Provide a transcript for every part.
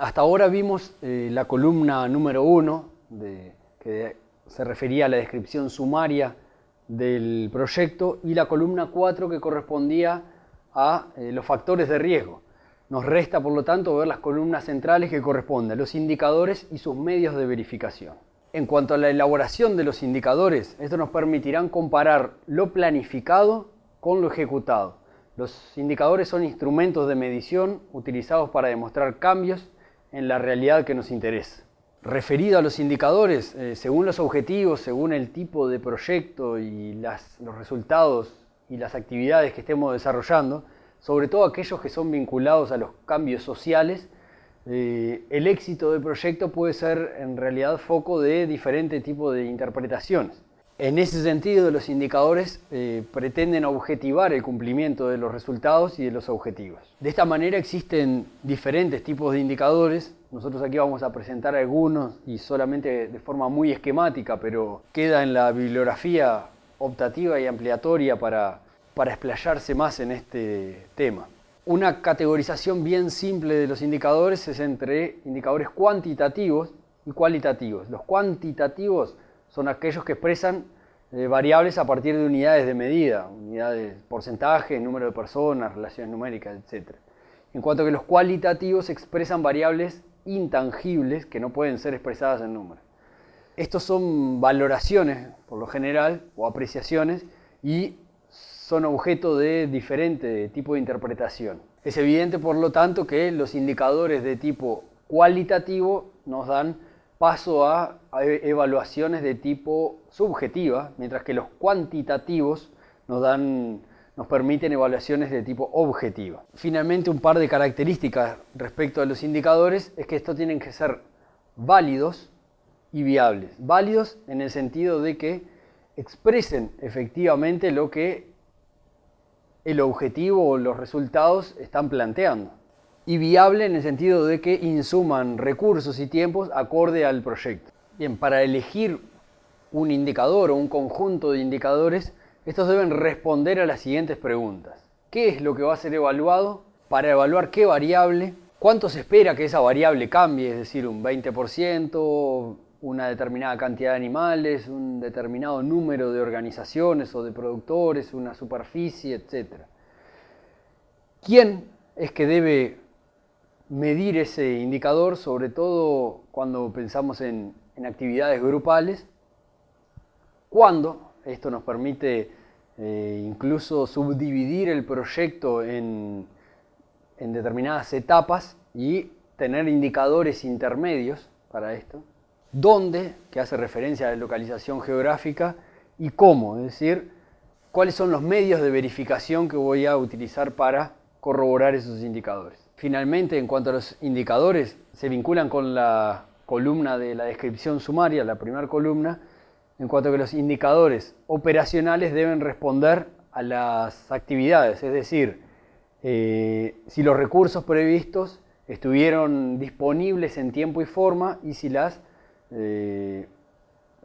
Hasta ahora vimos la columna número 1, que se refería a la descripción sumaria del proyecto, y la columna 4, que correspondía a los factores de riesgo. Nos resta, por lo tanto, ver las columnas centrales, que corresponden a los indicadores y sus medios de verificación. En cuanto a la elaboración de los indicadores, estos nos permitirán comparar lo planificado con lo ejecutado. Los indicadores son instrumentos de medición utilizados para demostrar cambios en la realidad que nos interesa. Referido a los indicadores, según los objetivos, según el tipo de proyecto y los resultados y las actividades que estemos desarrollando, sobre todo aquellos que son vinculados a los cambios sociales, el éxito del proyecto puede ser en realidad foco de diferentes tipos de interpretaciones. En ese sentido, los indicadores pretenden objetivar el cumplimiento de los resultados y de los objetivos. De esta manera existen diferentes tipos de indicadores. Nosotros aquí vamos a presentar algunos y solamente de forma muy esquemática, pero queda en la bibliografía optativa y ampliatoria para explayarse más en este tema. Una categorización bien simple de los indicadores es entre indicadores cuantitativos y cualitativos. Los cuantitativos son aquellos que expresan variables a partir de unidades de medida, unidades, porcentajes, número de personas, relaciones numéricas, etc. En cuanto a que los cualitativos expresan variables intangibles que no pueden ser expresadas en números. Estos son valoraciones, por lo general, o apreciaciones, y son objeto de diferente tipo de interpretación. Es evidente, por lo tanto, que los indicadores de tipo cualitativo nos dan paso a evaluaciones de tipo subjetiva, mientras que los cuantitativos nos permiten evaluaciones de tipo objetiva. Finalmente, un par de características respecto a los indicadores es que estos tienen que ser válidos y viables. Válidos en el sentido de que expresen efectivamente lo que el objetivo o los resultados están planteando. Y viable en el sentido de que insuman recursos y tiempos acorde al proyecto. Bien, para elegir un indicador o un conjunto de indicadores, estos deben responder a las siguientes preguntas. ¿Qué es lo que va a ser evaluado? Para evaluar qué variable, cuánto se espera que esa variable cambie, es decir, un 20%, una determinada cantidad de animales, un determinado número de organizaciones o de productores, una superficie, etc. ¿Quién es que debe medir ese indicador, sobre todo cuando pensamos en actividades grupales? ¿Cuándo? Esto nos permite incluso subdividir el proyecto en determinadas etapas y tener indicadores intermedios para esto. ¿Dónde? Que hace referencia a la localización geográfica. Y cómo, es decir, cuáles son los medios de verificación que voy a utilizar para corroborar esos indicadores. Finalmente, en cuanto a los indicadores, se vinculan con la columna de la descripción sumaria, la primera columna, en cuanto a que los indicadores operacionales deben responder a las actividades, es decir, si los recursos previstos estuvieron disponibles en tiempo y forma y si las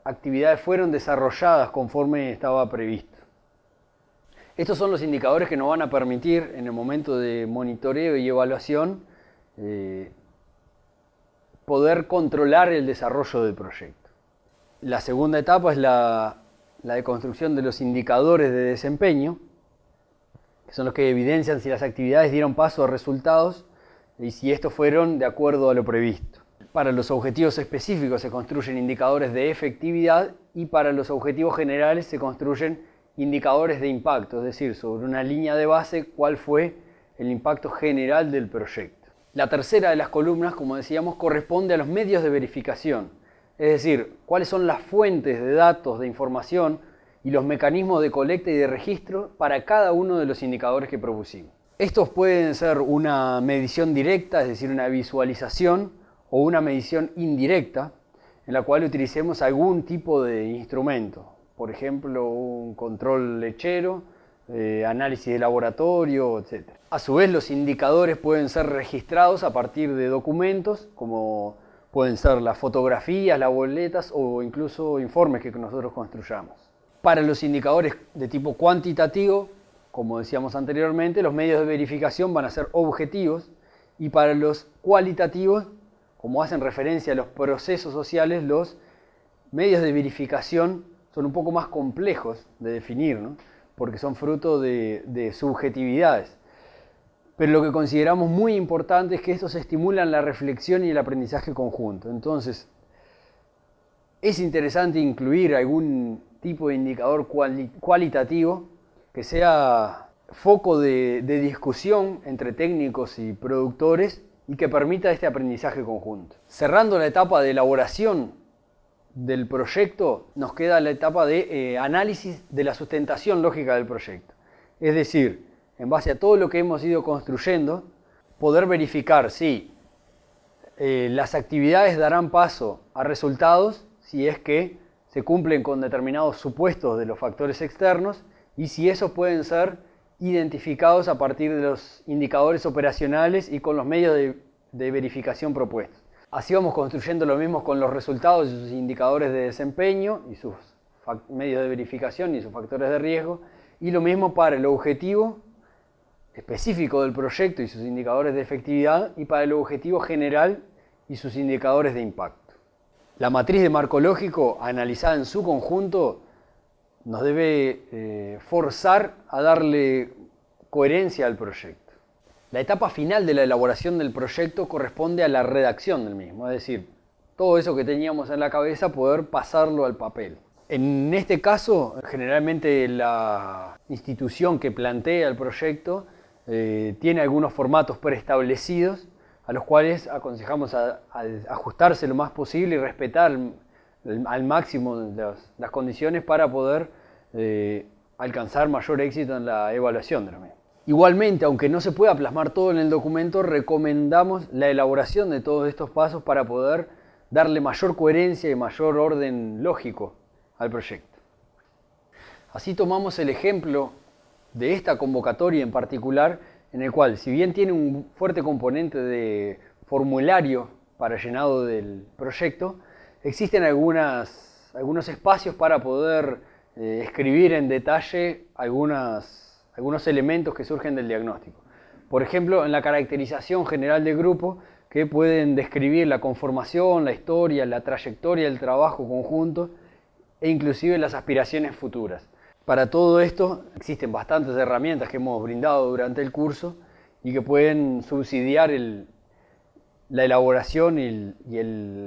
actividades fueron desarrolladas conforme estaba previsto. Estos son los indicadores que nos van a permitir en el momento de monitoreo y evaluación poder controlar el desarrollo del proyecto. La segunda etapa es la de construcción de los indicadores de desempeño, que son los que evidencian si las actividades dieron paso a resultados y si estos fueron de acuerdo a lo previsto. Para los objetivos específicos se construyen indicadores de efectividad y para los objetivos generales se construyen indicadores de impacto, es decir, sobre una línea de base, cuál fue el impacto general del proyecto. La tercera de las columnas, como decíamos, corresponde a los medios de verificación, es decir, cuáles son las fuentes de datos, de información y los mecanismos de colecta y de registro para cada uno de los indicadores que propusimos. Estos pueden ser una medición directa, es decir, una visualización, o una medición indirecta, en la cual utilicemos algún tipo de instrumento. Por ejemplo, un control lechero, análisis de laboratorio, etc. A su vez, los indicadores pueden ser registrados a partir de documentos, como pueden ser las fotografías, las boletas o incluso informes que nosotros construyamos. Para los indicadores de tipo cuantitativo, como decíamos anteriormente, los medios de verificación van a ser objetivos, y para los cualitativos como hacen referencia a los procesos sociales, los medios de verificación son un poco más complejos de definir, ¿no? Porque son fruto de subjetividades. Pero lo que consideramos muy importante es que estos estimulan la reflexión y el aprendizaje conjunto. Entonces, es interesante incluir algún tipo de indicador cualitativo que sea foco de discusión entre técnicos y productores y que permita este aprendizaje conjunto. Cerrando la etapa de elaboración del proyecto, nos queda la etapa de análisis de la sustentación lógica del proyecto. Es decir, en base a todo lo que hemos ido construyendo, poder verificar si las actividades darán paso a resultados, si es que se cumplen con determinados supuestos de los factores externos y si esos pueden ser identificados a partir de los indicadores operacionales y con los medios de verificación propuestos. Así vamos construyendo lo mismo con los resultados y sus indicadores de desempeño y sus medios de verificación y sus factores de riesgo, y lo mismo para el objetivo específico del proyecto y sus indicadores de efectividad y para el objetivo general y sus indicadores de impacto. La matriz de marco lógico, analizada en su conjunto, nos debe forzar a darle coherencia al proyecto. La etapa final de la elaboración del proyecto corresponde a la redacción del mismo, es decir, todo eso que teníamos en la cabeza, poder pasarlo al papel. En este caso, generalmente la institución que plantea el proyecto tiene algunos formatos preestablecidos a los cuales aconsejamos ajustarse lo más posible y respetar al máximo las condiciones para poder alcanzar mayor éxito en la evaluación de lo mismo. Igualmente, aunque no se pueda plasmar todo en el documento, recomendamos la elaboración de todos estos pasos para poder darle mayor coherencia y mayor orden lógico al proyecto. Así tomamos el ejemplo de esta convocatoria en particular, en el cual, si bien tiene un fuerte componente de formulario para llenado del proyecto, existen algunos espacios para poder escribir en detalle algunos elementos que surgen del diagnóstico. Por ejemplo, en la caracterización general del grupo, que pueden describir la conformación, la historia, la trayectoria del trabajo conjunto e inclusive las aspiraciones futuras. Para todo esto existen bastantes herramientas que hemos brindado durante el curso y que pueden subsidiar la elaboración y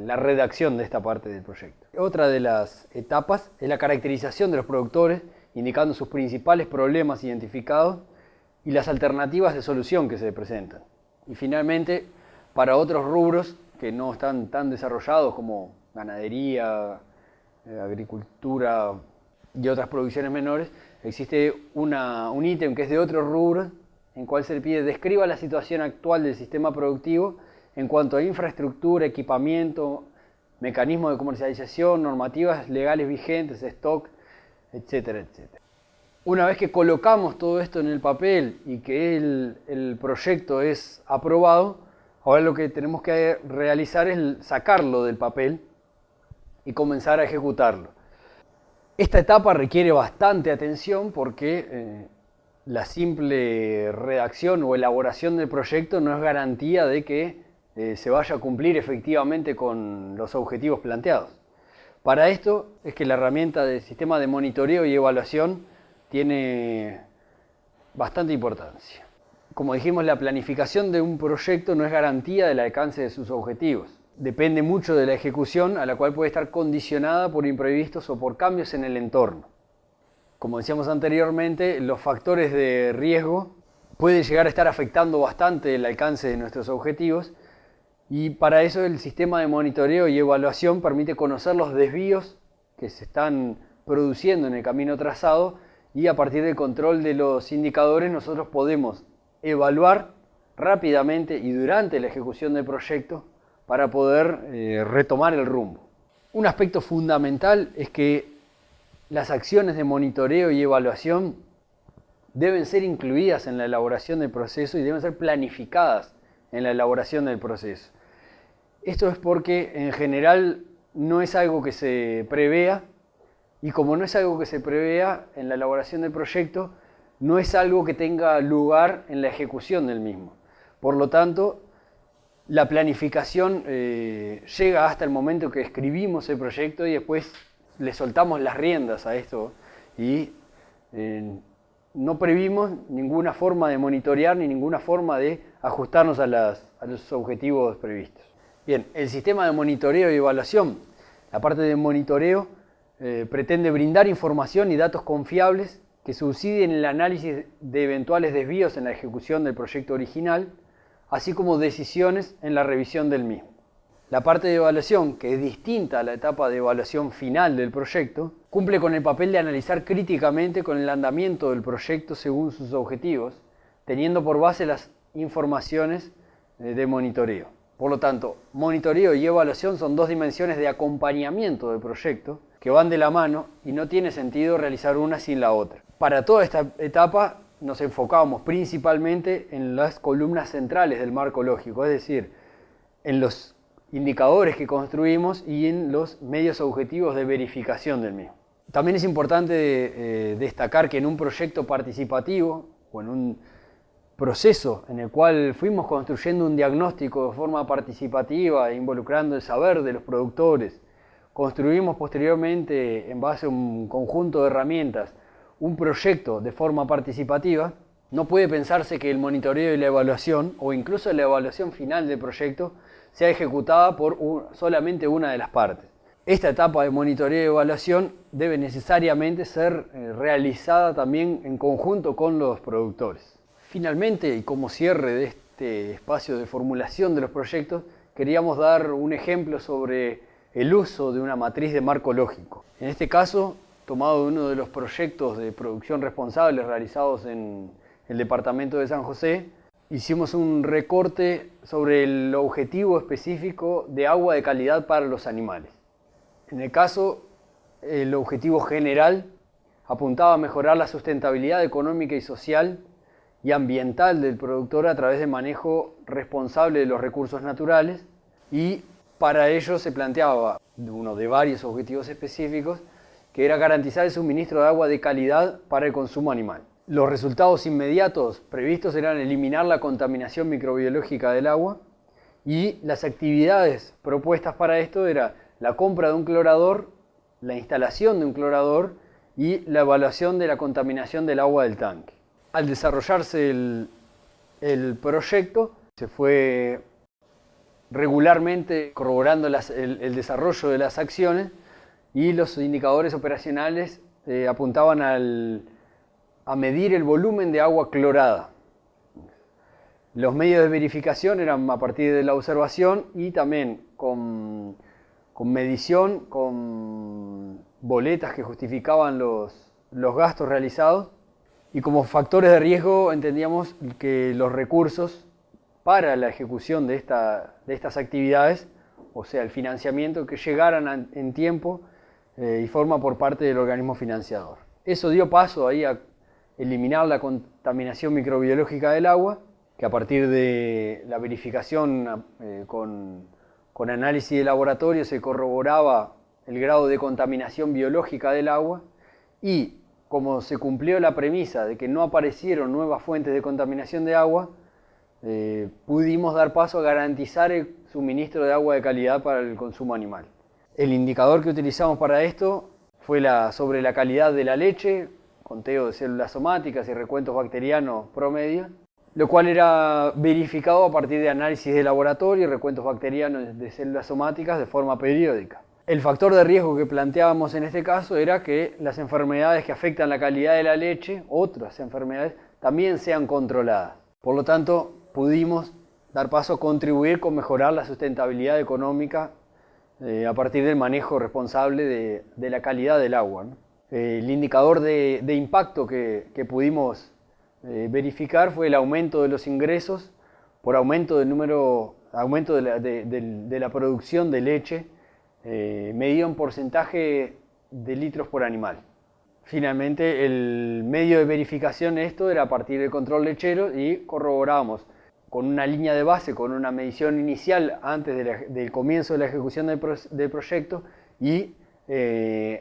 la redacción de esta parte del proyecto. Otra de las etapas es la caracterización de los productores, indicando sus principales problemas identificados y las alternativas de solución que se presentan. Y finalmente, para otros rubros que no están tan desarrollados como ganadería, agricultura y otras producciones menores, existe un ítem que es de otros rubros, en cual se le pide describa la situación actual del sistema productivo en cuanto a infraestructura, equipamiento, mecanismos de comercialización, normativas legales vigentes, stock, etcétera, etcétera. Una vez que colocamos todo esto en el papel y que el proyecto es aprobado, ahora lo que tenemos que realizar es sacarlo del papel y comenzar a ejecutarlo. Esta etapa requiere bastante atención porque la simple redacción o elaboración del proyecto no es garantía de que se vaya a cumplir efectivamente con los objetivos planteados. Para esto es que la herramienta del sistema de monitoreo y evaluación tiene bastante importancia. Como dijimos, la planificación de un proyecto no es garantía del alcance de sus objetivos. Depende mucho de la ejecución, a la cual puede estar condicionada por imprevistos o por cambios en el entorno. Como decíamos anteriormente, los factores de riesgo pueden llegar a estar afectando bastante el alcance de nuestros objetivos, y para eso el sistema de monitoreo y evaluación permite conocer los desvíos que se están produciendo en el camino trazado, y a partir del control de los indicadores nosotros podemos evaluar rápidamente y durante la ejecución del proyecto para poder retomar el rumbo. Un aspecto fundamental es que las acciones de monitoreo y evaluación deben ser incluidas en la elaboración del proceso y deben ser planificadas en la elaboración del proceso. Esto es porque en general no es algo que se prevea, y como no es algo que se prevea en la elaboración del proyecto, no es algo que tenga lugar en la ejecución del mismo. Por lo tanto, La planificación llega hasta el momento que escribimos el proyecto y después le soltamos las riendas a esto y no previmos ninguna forma de monitorear ni ninguna forma de ajustarnos a los objetivos previstos. Bien, el sistema de monitoreo y evaluación. La parte de monitoreo pretende brindar información y datos confiables que subsidien el análisis de eventuales desvíos en la ejecución del proyecto original, así como decisiones en la revisión del mismo. La parte de evaluación, que es distinta a la etapa de evaluación final del proyecto, cumple con el papel de analizar críticamente con el andamiento del proyecto según sus objetivos, teniendo por base las informaciones de monitoreo. Por lo tanto, monitoreo y evaluación son dos dimensiones de acompañamiento del proyecto que van de la mano y no tiene sentido realizar una sin la otra. Para toda esta etapa nos enfocábamos principalmente en las columnas centrales del marco lógico, es decir, en los indicadores que construimos y en los medios objetivos de verificación del mismo. También es importante destacar que en un proyecto participativo o en un proceso en el cual fuimos construyendo un diagnóstico de forma participativa, involucrando el saber de los productores, construimos posteriormente, en base a un conjunto de herramientas, un proyecto de forma participativa, no puede pensarse que el monitoreo y la evaluación, o incluso la evaluación final del proyecto, sea ejecutada por solamente una de las partes. Esta etapa de monitoreo y evaluación debe necesariamente ser realizada también en conjunto con los productores. Finalmente, y como cierre de este espacio de formulación de los proyectos, queríamos dar un ejemplo sobre el uso de una matriz de marco lógico. En este caso, tomado de uno de los proyectos de producción responsable realizados en el departamento de San José, hicimos un recorte sobre el objetivo específico de agua de calidad para los animales. En el caso, el objetivo general apuntaba a mejorar la sustentabilidad económica y social y ambiental del productor a través del manejo responsable de los recursos naturales, y para ello se planteaba uno de varios objetivos específicos, que era garantizar el suministro de agua de calidad para el consumo animal. Los resultados inmediatos previstos eran eliminar la contaminación microbiológica del agua, y las actividades propuestas para esto era la compra de un clorador, la instalación de un clorador y la evaluación de la contaminación del agua del tanque. Al desarrollarse el proyecto, se fue regularmente corroborando el desarrollo de las acciones, y los indicadores operacionales apuntaban a medir el volumen de agua clorada. Los medios de verificación eran a partir de la observación y también con medición, con boletas que justificaban los gastos realizados, y como factores de riesgo entendíamos que los recursos para la ejecución de estas actividades, o sea, el financiamiento, que llegaran en tiempo y forma por parte del organismo financiador. Eso dio paso ahí a eliminar la contaminación microbiológica del agua, que a partir de la verificación con análisis de laboratorio se corroboraba el grado de contaminación biológica del agua, y como se cumplió la premisa de que no aparecieron nuevas fuentes de contaminación de agua, pudimos dar paso a garantizar el suministro de agua de calidad para el consumo animal. El indicador que utilizamos para esto fue sobre la calidad de la leche, conteo de células somáticas y recuentos bacterianos promedio, lo cual era verificado a partir de análisis de laboratorio y recuentos bacterianos de células somáticas de forma periódica. El factor de riesgo que planteábamos en este caso era que las enfermedades que afectan la calidad de la leche, otras enfermedades, también sean controladas. Por lo tanto, pudimos dar paso a contribuir con mejorar la sustentabilidad económica a partir del manejo responsable de la calidad del agua, ¿no? El indicador de impacto que pudimos verificar fue el aumento de los ingresos por aumento de la producción de leche, medido en porcentaje de litros por animal. Finalmente, el medio de verificación de esto era a partir del control lechero, y corroboramos con una línea de base, con una medición inicial antes del comienzo de la ejecución del proyecto, y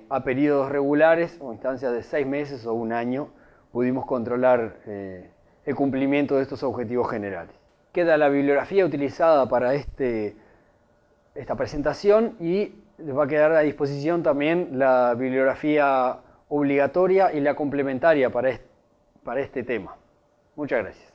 a periodos regulares o instancias de 6 meses o un año pudimos controlar el cumplimiento de estos objetivos generales. queda la bibliografía utilizada para esta presentación y les va a quedar a disposición también la bibliografía obligatoria y la complementaria para este tema. Muchas gracias.